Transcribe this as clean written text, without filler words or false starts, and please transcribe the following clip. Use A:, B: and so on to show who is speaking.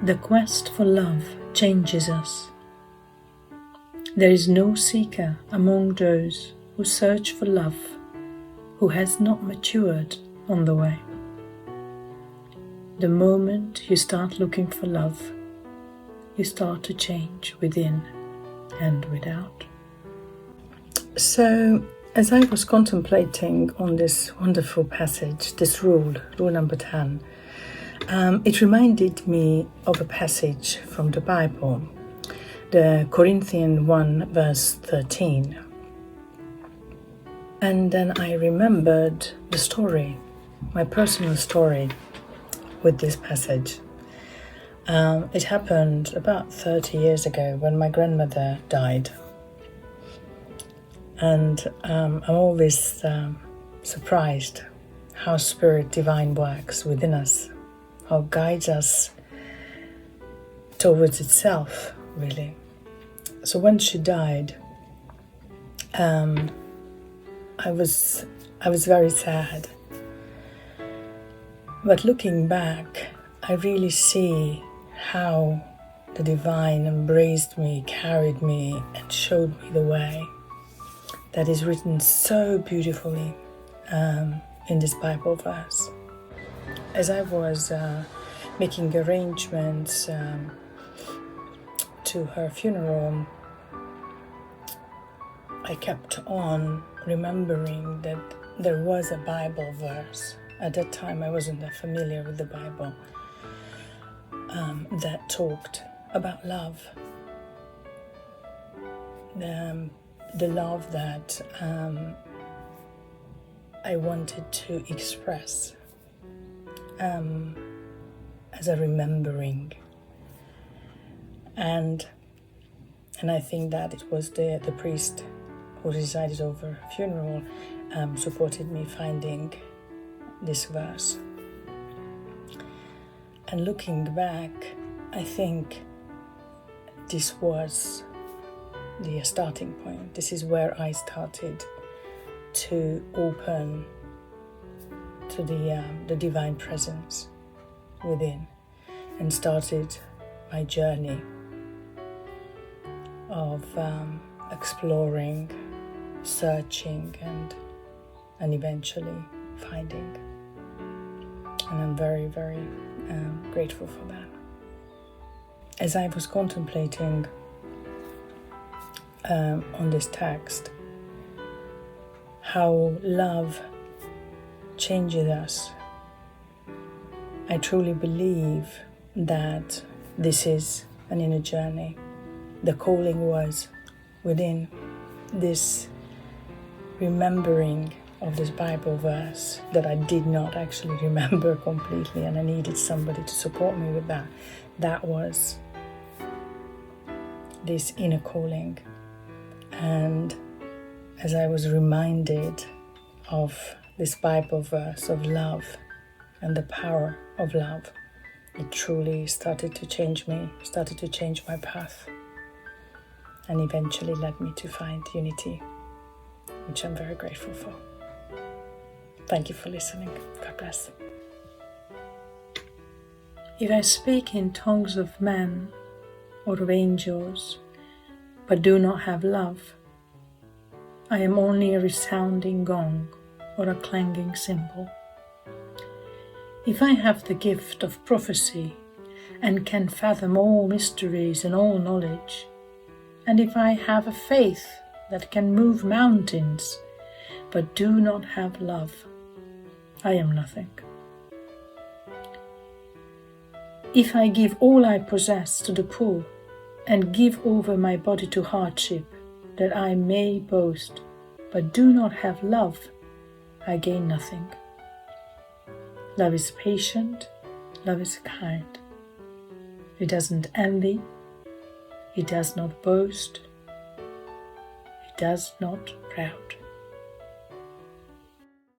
A: The quest for love changes us. There is no seeker among those who search for love who has not matured on the way. The moment you start looking for love, you start to change within and without. So, as I was contemplating on this wonderful passage, this rule number 10, it reminded me of a passage from the Bible, the Corinthians 1 verse 13. And then I remembered the story, my personal story with this passage. It happened about 30 years ago when my grandmother died. And I'm always surprised how Spirit Divine works within us, how it guides us towards itself, really. So when she died, I was very sad. But looking back, I really see how the Divine embraced me, carried me, and showed me the way. That is written so beautifully in this Bible verse. As I was making arrangements to her funeral, I kept on remembering that there was a Bible verse. At that time I wasn't that familiar with the Bible, that talked about love. The love that I wanted to express as a remembering. And I think that it was the priest who resided over a funeral supported me finding this verse. And looking back, I think this was the starting point. This is where I started to open to the divine presence within, and started my journey of exploring, searching, and eventually finding. And I'm very, very grateful for that. As I was contemplating on this text, how love changes us, I truly believe that this is an inner journey. The calling was within this remembering of this Bible verse that I did not actually remember completely, and I needed somebody to support me with that. That was this inner calling. And as I was reminded of this Bible verse of love and the power of love, it truly started to change me, started to change my path, and eventually led me to find unity, which I'm very grateful for. Thank you for listening. God bless. If I speak in tongues of men or of angels, but do not have love, I am only a resounding gong or a clanging cymbal. If I have the gift of prophecy and can fathom all mysteries and all knowledge, and if I have a faith that can move mountains, but do not have love, I am nothing. If I give all I possess to the poor and give over my body to hardship, that I may boast, but do not have love, I gain nothing. Love is patient, love is kind. It doesn't envy, it does not boast, it does not proud.